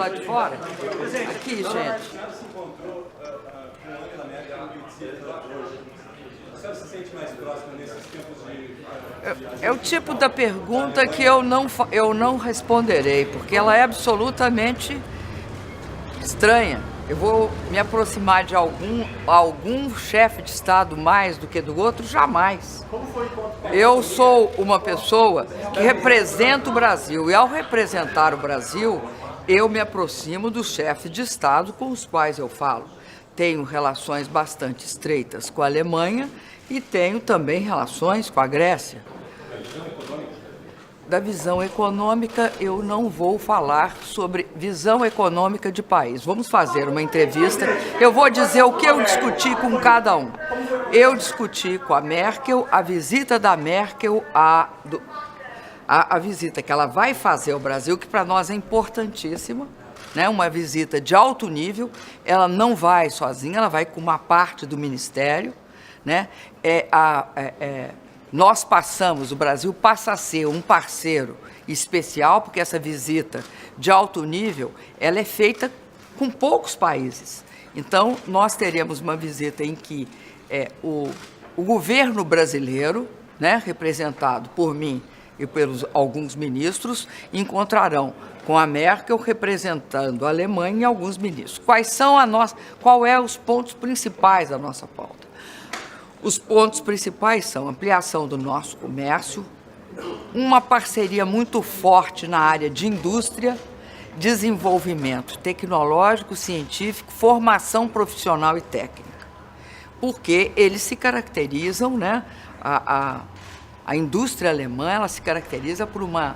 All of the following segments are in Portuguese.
lado de fora? Aqui, gente. Se encontrou com Angela Merkel no visita hoje. Você se sente mais próximo nesses tempos de... É o tipo da pergunta que eu não responderei, porque ela é absolutamente estranha. Eu vou me aproximar de algum chefe de Estado mais do que do outro? Jamais. Eu sou uma pessoa que representa o Brasil, e ao representar o Brasil, eu me aproximo dos chefes de Estado com os quais eu falo. Tenho relações bastante estreitas com a Alemanha e tenho também relações com a Grécia. Da visão econômica, eu não vou falar sobre visão econômica de país. Vamos fazer uma entrevista. Eu vou dizer o que eu discuti com cada um. Eu discuti com a Merkel a visita da Merkel, a visita que ela vai fazer ao Brasil, que para nós é importantíssima, né? Uma visita de alto nível. Ela não vai sozinha, ela vai com uma parte do Ministério, né? Nós o Brasil passa a ser um parceiro especial, porque essa visita de alto nível, ela é feita com poucos países. Então, nós teremos uma visita em que o governo brasileiro, né, representado por mim e pelos alguns ministros, encontrarão com a Merkel representando a Alemanha e alguns ministros. Quais são os pontos principais da nossa pauta? Os pontos principais são ampliação do nosso comércio, uma parceria muito forte na área de indústria, desenvolvimento tecnológico, científico, formação profissional e técnica. Porque eles se caracterizam, né? A indústria alemã, ela se caracteriza por uma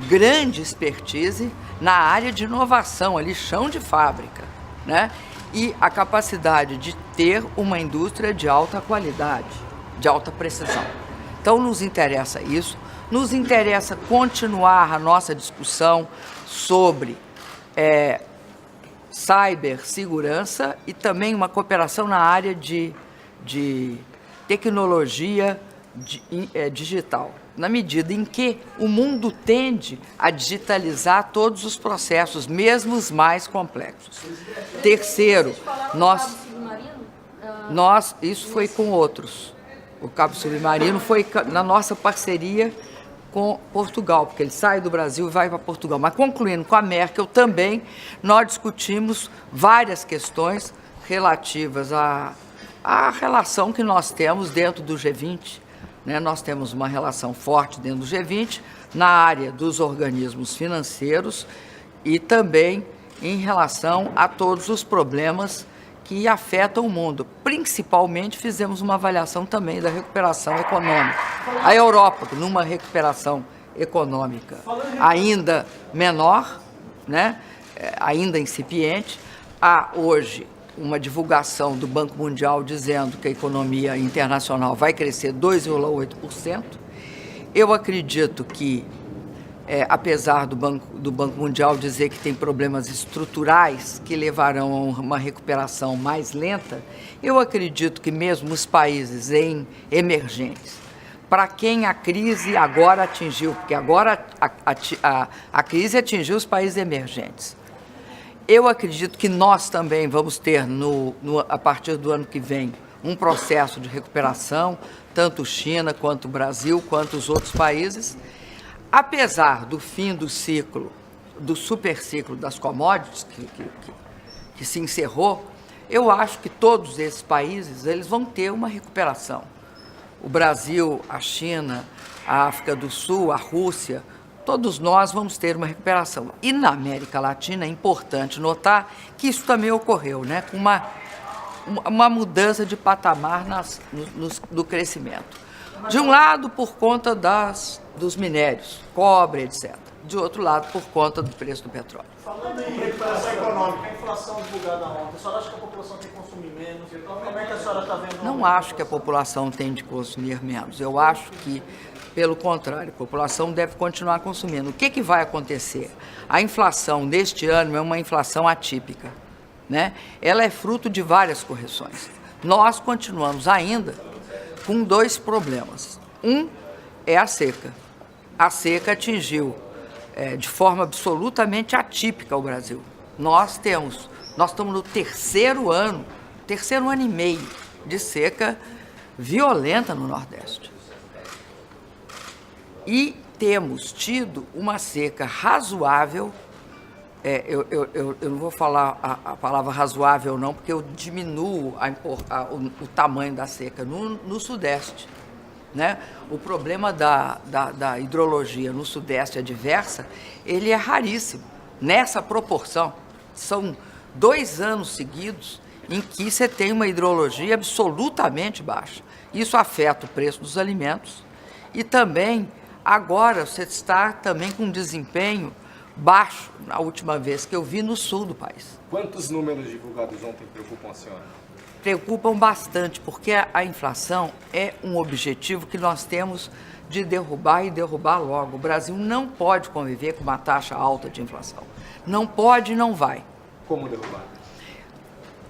grande expertise na área de inovação, ali chão de fábrica, né? E a capacidade de ter uma indústria de alta qualidade, de alta precisão. Então, nos interessa isso, nos interessa continuar a nossa discussão sobre cibersegurança e também uma cooperação na área de tecnologia digital, na medida em que o mundo tende a digitalizar todos os processos, mesmo os mais complexos. Terceiro, isso foi com outros. O cabo submarino foi na nossa parceria com Portugal, porque ele sai do Brasil e vai para Portugal. Mas concluindo com a Merkel também, nós discutimos várias questões relativas à relação que nós temos dentro do G20. Nós temos uma relação forte dentro do G20 na área dos organismos financeiros e também em relação a todos os problemas que afetam o mundo. Principalmente, fizemos uma avaliação também da recuperação econômica. A Europa, numa recuperação econômica ainda menor, né? Ainda incipiente, há hoje uma divulgação do Banco Mundial dizendo que a economia internacional vai crescer 2,8%. Eu acredito que, apesar do Banco Mundial dizer que tem problemas estruturais que levarão a uma recuperação mais lenta, eu acredito que mesmo os países emergentes, para quem a crise agora atingiu, porque agora a crise atingiu os países emergentes, eu acredito que nós também vamos ter, a partir do ano que vem, um processo de recuperação, tanto China, quanto o Brasil, quanto os outros países. Apesar do fim do ciclo, do superciclo das commodities, que se encerrou, eu acho que todos esses países eles vão ter uma recuperação. O Brasil, a China, a África do Sul, a Rússia, todos nós vamos ter uma recuperação. E na América Latina é importante notar que isso também ocorreu, né? Com uma mudança de patamar no crescimento. De um lado, por conta dos minérios, cobre, etc. De outro lado, por conta do preço do petróleo. Falando em recuperação econômica, a inflação divulgada ontem, a senhora acha que a população tem que consumir menos? Como é que a senhora está vendo? Não acho que a população tem de consumir menos. Eu acho que, pelo contrário, a população deve continuar consumindo. O que vai acontecer? A inflação deste ano é uma inflação atípica, né? Ela é fruto de várias correções. Nós continuamos ainda com dois problemas. Um é a seca. A seca atingiu de forma absolutamente atípica o Brasil. nós estamos no terceiro ano e meio de seca violenta no Nordeste. E temos tido uma seca razoável. Eu não vou falar a palavra razoável não, porque eu diminuo o tamanho da seca no Sudeste, né? O problema da hidrologia no Sudeste adversa, ele é raríssimo, nessa proporção. São 2 anos seguidos em que você tem uma hidrologia absolutamente baixa. Isso afeta o preço dos alimentos e também, agora, você está também com um desempenho baixo, na última vez que eu vi, no sul do país. Quantos números divulgados ontem preocupam a senhora? Preocupam bastante, porque a inflação é um objetivo que nós temos de derrubar e derrubar logo. O Brasil não pode conviver com uma taxa alta de inflação. Não pode e não vai. Como derrubar?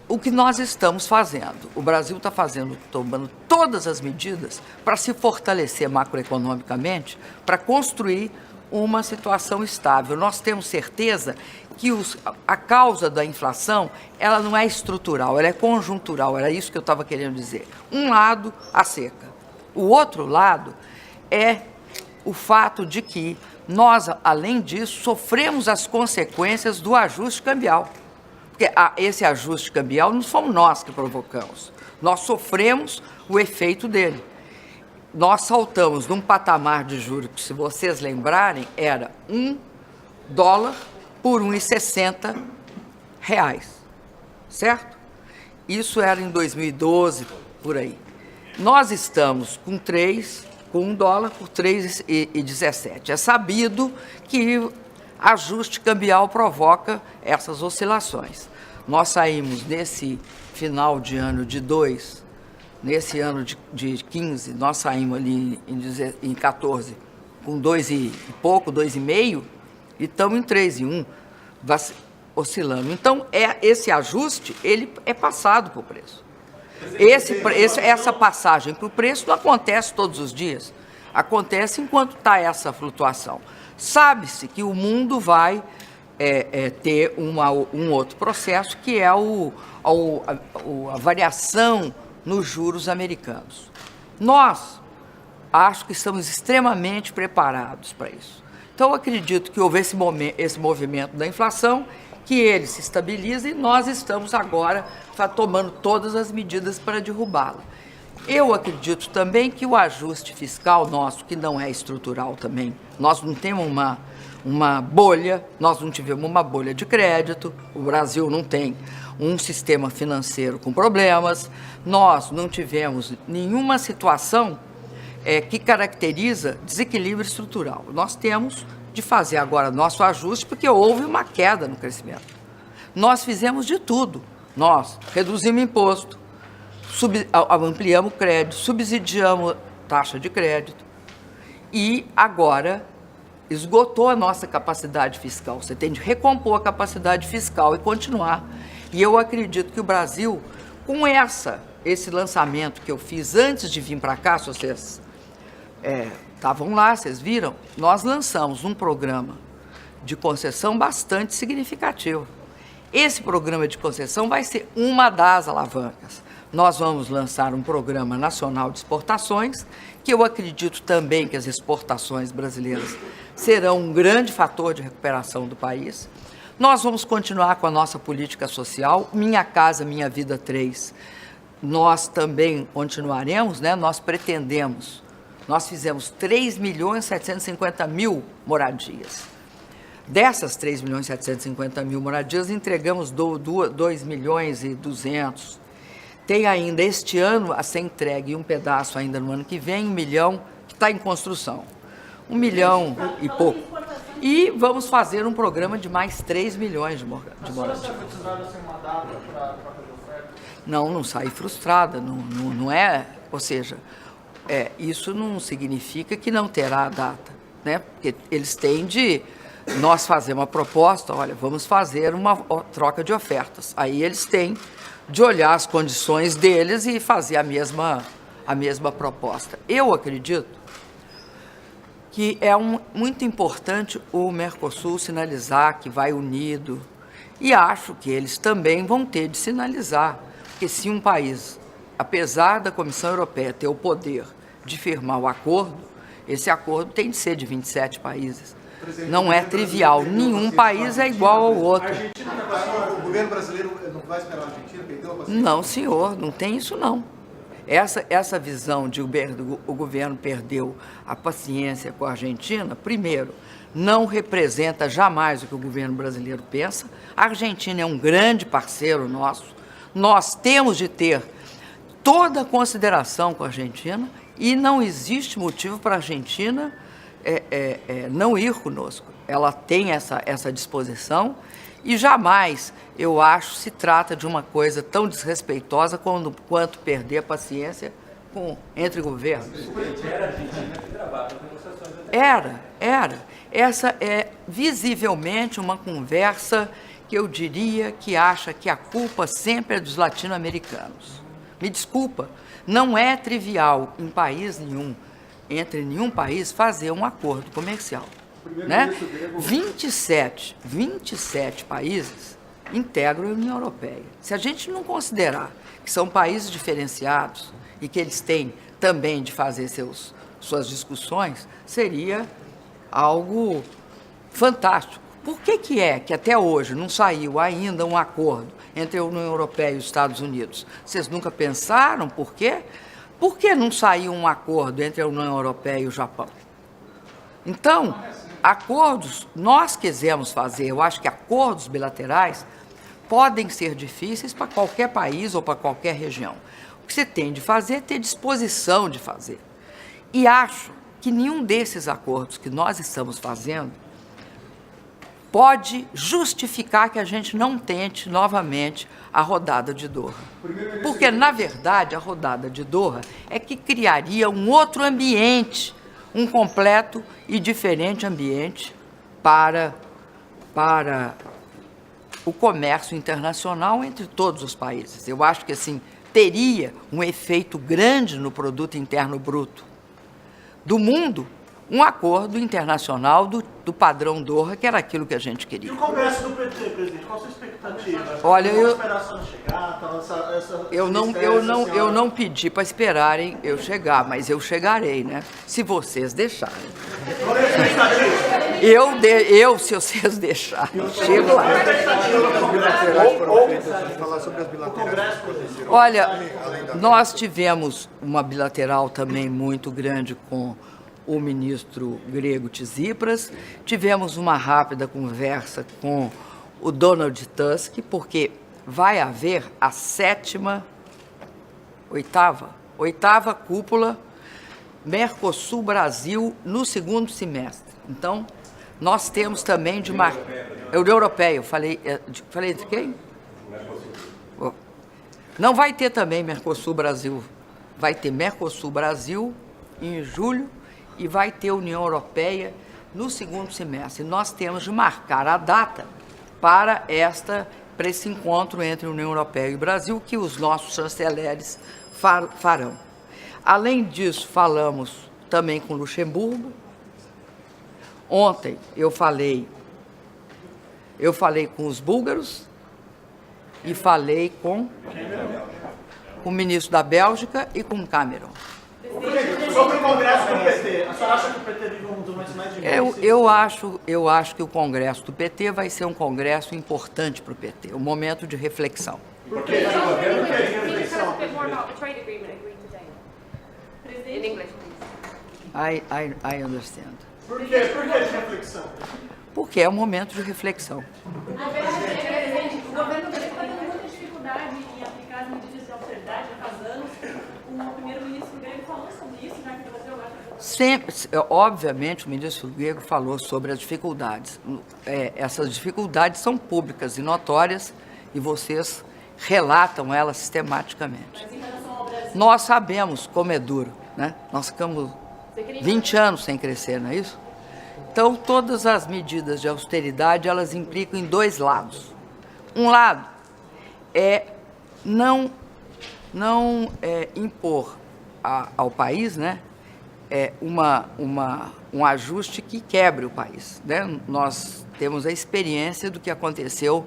O que nós estamos fazendo, o Brasil está tomando todas as medidas para se fortalecer macroeconomicamente, para construir uma situação estável. Nós temos certeza que a causa da inflação, ela não é estrutural, ela é conjuntural, era isso que eu estava querendo dizer. Um lado, a seca. O outro lado é o fato de que nós, além disso, sofremos as consequências do ajuste cambial. Porque esse ajuste cambial não fomos nós que provocamos, nós sofremos o efeito dele. Nós saltamos num patamar de juros que, se vocês lembrarem, era $1 por R$1,60, certo? Isso era em 2012, por aí. Nós estamos com $1 por R$3,17. É sabido que ajuste cambial provoca essas oscilações. Nós saímos nesse final de ano nesse ano de 15, nós saímos ali em 14 com 2 e pouco, 2,5, e estamos em 3,1, oscilando. Então, esse ajuste, ele é passado para o preço. Essa passagem para o preço não acontece todos os dias, acontece enquanto está essa flutuação. Sabe-se que o mundo vai ter um outro processo, que é a variação nos juros americanos. Nós, acho que estamos extremamente preparados para isso. Então, eu acredito que houve esse movimento da inflação, que ele se estabiliza e nós estamos agora tomando todas as medidas para derrubá-la. Eu acredito também que o ajuste fiscal nosso, que não é estrutural também, nós não temos uma bolha, nós não tivemos uma bolha de crédito, o Brasil não tem um sistema financeiro com problemas, nós não tivemos nenhuma situação que caracteriza desequilíbrio estrutural. Nós temos de fazer agora nosso ajuste, porque houve uma queda no crescimento. Nós fizemos de tudo. Nós reduzimos imposto, ampliamos crédito, subsidiamos taxa de crédito e agora esgotou a nossa capacidade fiscal. Você tem de recompor a capacidade fiscal e continuar. E eu acredito que o Brasil, com esse lançamento que eu fiz antes de vir para cá, se vocês estavam lá, vocês viram, nós lançamos um programa de concessão bastante significativo. Esse programa de concessão vai ser uma das alavancas. Nós vamos lançar um programa nacional de exportações, que eu acredito também que as exportações brasileiras serão um grande fator de recuperação do país. Nós vamos continuar com a nossa política social, Minha Casa Minha Vida 3. Nós também continuaremos, né? Nós pretendemos, nós fizemos 3.750.000 moradias. Dessas 3.750.000 moradias, entregamos 2.200.000. Tem ainda este ano a ser entregue e um pedaço ainda no ano que vem, 1 milhão, que está em construção. 1 milhão e pouco. E vamos fazer um programa de mais 3 milhões de moradias. A senhora está frustrada sem uma data para a troca de oferta? Não saí frustrada, não é, ou seja, isso não significa que não terá data, né? Porque eles têm nós fazer uma proposta, olha, vamos fazer uma troca de ofertas. Aí eles têm de olhar as condições deles e fazer a mesma proposta. Eu acredito que é muito importante o Mercosul sinalizar que vai unido E acho que eles também vão ter de sinalizar, porque se um país, apesar da Comissão Europeia ter o poder de firmar o acordo, esse acordo tem de ser de 27 países. Não é trivial, nenhum país é igual ao outro. O governo brasileiro não vai esperar a Argentina, perdeu a paciência? Não, senhor, não tem isso não. Essa visão de o governo perdeu a paciência com a Argentina, primeiro, não representa jamais o que o governo brasileiro pensa. A Argentina é um grande parceiro nosso. Nós temos de ter toda a consideração com a Argentina e não existe motivo para a Argentina não ir conosco. Ela tem essa disposição e jamais, eu acho, se trata de uma coisa tão desrespeitosa quanto perder a paciência entre governos. Era. Essa é visivelmente uma conversa que eu diria que acha que a culpa sempre é dos latino-americanos. Me desculpa, não é trivial em país nenhum, entre nenhum país, fazer um acordo comercial. Né? 27 países integram a União Europeia. Se a gente não considerar que são países diferenciados e que eles têm também de fazer suas discussões, seria algo fantástico. Por que é que até hoje não saiu ainda um acordo entre a União Europeia e os Estados Unidos? Vocês nunca pensaram por quê? Por que não saiu um acordo entre a União Europeia e o Japão? Então, acordos, nós quisemos fazer, eu acho que acordos bilaterais podem ser difíceis para qualquer país ou para qualquer região. O que você tem de fazer é ter disposição de fazer. E acho que nenhum desses acordos que nós estamos fazendo pode justificar que a gente não tente novamente a rodada de Doha. Porque, na verdade, a rodada de Doha é que criaria um outro ambiente, um completo e diferente ambiente para o comércio internacional entre todos os países. Eu acho que, assim, teria um efeito grande no produto interno bruto do mundo, um acordo internacional do padrão Doha, que era aquilo que a gente queria. E o Congresso do PT, presidente, qual a sua expectativa? Olha, eu não pedi para esperarem eu chegar, mas eu chegarei, né? Se vocês deixarem. Qual é a expectativa? Se vocês deixarem, chego lá. Falar sobre as bilaterais. Olha, nós tivemos uma bilateral também muito grande com o ministro grego Tsipras, tivemos uma rápida conversa com o Donald Tusk, porque vai haver a oitava cúpula Mercosul-Brasil no segundo semestre. Então, nós temos também de marcar... Europeia, eu falei de quem? Mercosul. Não vai ter também Mercosul-Brasil, vai ter Mercosul-Brasil em julho, e vai ter União Europeia no segundo semestre. Nós temos de marcar a data para esse encontro entre a União Europeia e o Brasil, que os nossos chanceleres farão. Além disso, falamos também com Luxemburgo. Ontem eu falei com os búlgaros e falei com o ministro da Bélgica e com o Cameron. Sobre o Congresso do PT, a senhora acha que o PT vive um dos momentos mais difíceis? Eu acho que o Congresso do PT vai ser um congresso importante para o PT, um momento de reflexão. Por quê? I understand. Por quê? Por que de reflexão? Porque é um momento de reflexão. O governo está tendo muita dificuldade em aplicar as medidas de austeridade já faz anos. O primeiro-ministro grego falou sobre isso, já que o Brasil agora... Obviamente, o ministro grego falou sobre as dificuldades. Essas dificuldades são públicas e notórias e vocês relatam elas sistematicamente. Mas em relação ao Brasil... Nós sabemos como é duro, né? Nós ficamos 20 anos sem crescer, não é isso? Então, todas as medidas de austeridade, elas implicam em dois lados. Um lado é não impor ao país, né, um ajuste que quebre o país. Né? Nós temos a experiência do que aconteceu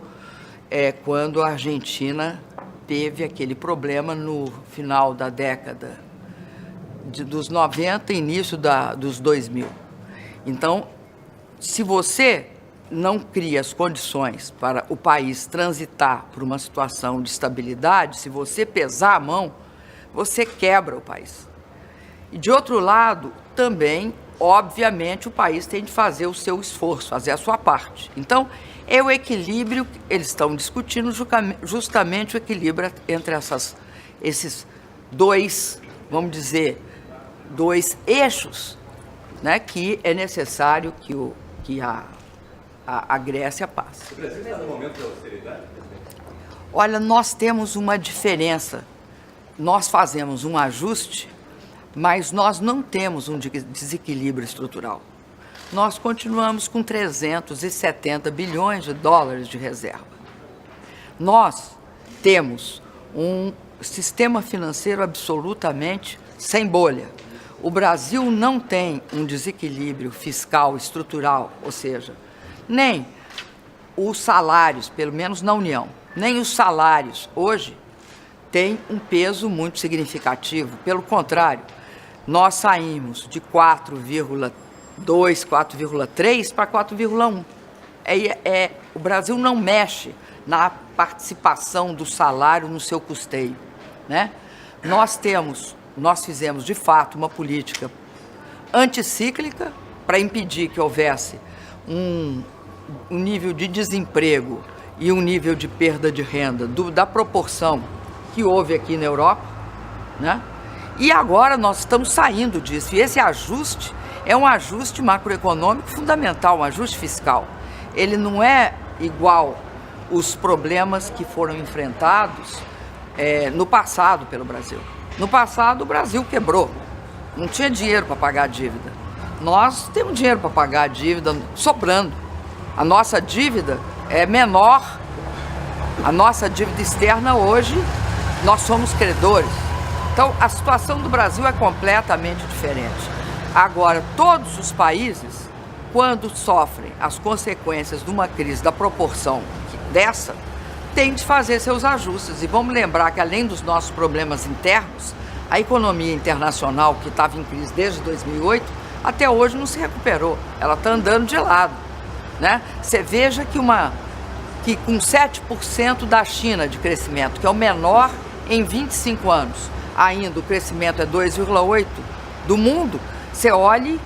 quando a Argentina teve aquele problema no final da década dos 90 e início dos 2000. Então, se você não cria as condições para o país transitar por uma situação de estabilidade, se você pesar a mão, você quebra o país. E, de outro lado, também, obviamente, o país tem de fazer o seu esforço, fazer a sua parte. Então, é o equilíbrio, eles estão discutindo justamente o equilíbrio entre esses dois, vamos dizer, dois eixos, né, que é necessário que a Grécia passe. O Brasil está no momento de austeridade, presidente? Olha, nós temos uma diferença. Nós fazemos um ajuste, mas nós não temos um desequilíbrio estrutural. Nós continuamos com 370 bilhões de dólares de reserva. Nós temos um sistema financeiro absolutamente sem bolha. O Brasil não tem um desequilíbrio fiscal estrutural, ou seja, nem os salários, pelo menos na União, nem os salários hoje têm um peso muito significativo. Pelo contrário, nós saímos de 4,2, 4,3 para 4,1. O Brasil não mexe na participação do salário no seu custeio, né? Nós fizemos, de fato, uma política anticíclica para impedir que houvesse um nível de desemprego e um nível de perda de renda da proporção que houve aqui na Europa, né? E agora nós estamos saindo disso. E esse ajuste é um ajuste macroeconômico fundamental, um ajuste fiscal. Ele não é igual os problemas que foram enfrentados no passado pelo Brasil. No passado, o Brasil quebrou, não tinha dinheiro para pagar a dívida. Nós temos dinheiro para pagar a dívida sobrando. A nossa dívida é menor, a nossa dívida externa hoje, nós somos credores. Então, a situação do Brasil é completamente diferente. Agora, todos os países, quando sofrem as consequências de uma crise da proporção dessa, tem de fazer seus ajustes. E vamos lembrar que, além dos nossos problemas internos, a economia internacional, que estava em crise desde 2008, até hoje não se recuperou. Ela está andando de lado, né? Você veja que com 7% da China de crescimento, que é o menor em 25 anos, ainda o crescimento é 2,8% do mundo, você olhe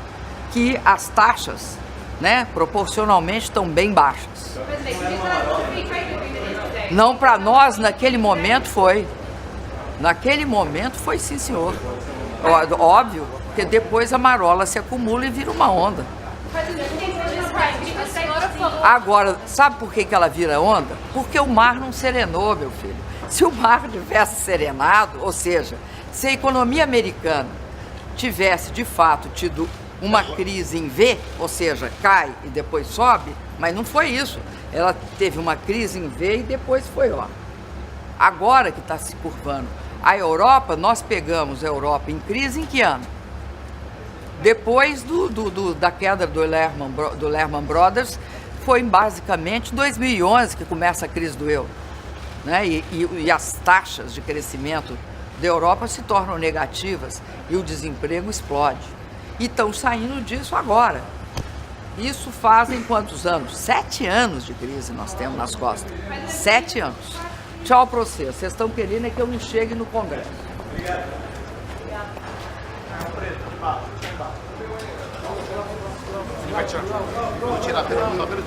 que as taxas, né, proporcionalmente estão bem baixas. Não, para nós, naquele momento foi. Naquele momento foi, sim, senhor. Óbvio, porque depois a marola se acumula e vira uma onda. Agora, sabe por que ela vira onda? Porque o mar não serenou, meu filho. Se o mar tivesse serenado, ou seja, se a economia americana tivesse, de fato, tido uma crise em V, ou seja, cai e depois sobe, mas não foi isso. Ela teve uma crise em V e depois foi, ó. Agora que está se curvando. A Europa, nós pegamos a Europa em crise em que ano? Depois da queda do Lehman Brothers, foi basicamente em 2011 que começa a crise do euro, né? E as taxas de crescimento da Europa se tornam negativas e o desemprego explode. E estão saindo disso agora. Isso fazem quantos anos? 7 anos de crise nós temos nas costas. 7 anos. Tchau para vocês. Vocês estão querendo é que eu não chegue no Congresso. Obrigado. Vou tirar, só pelo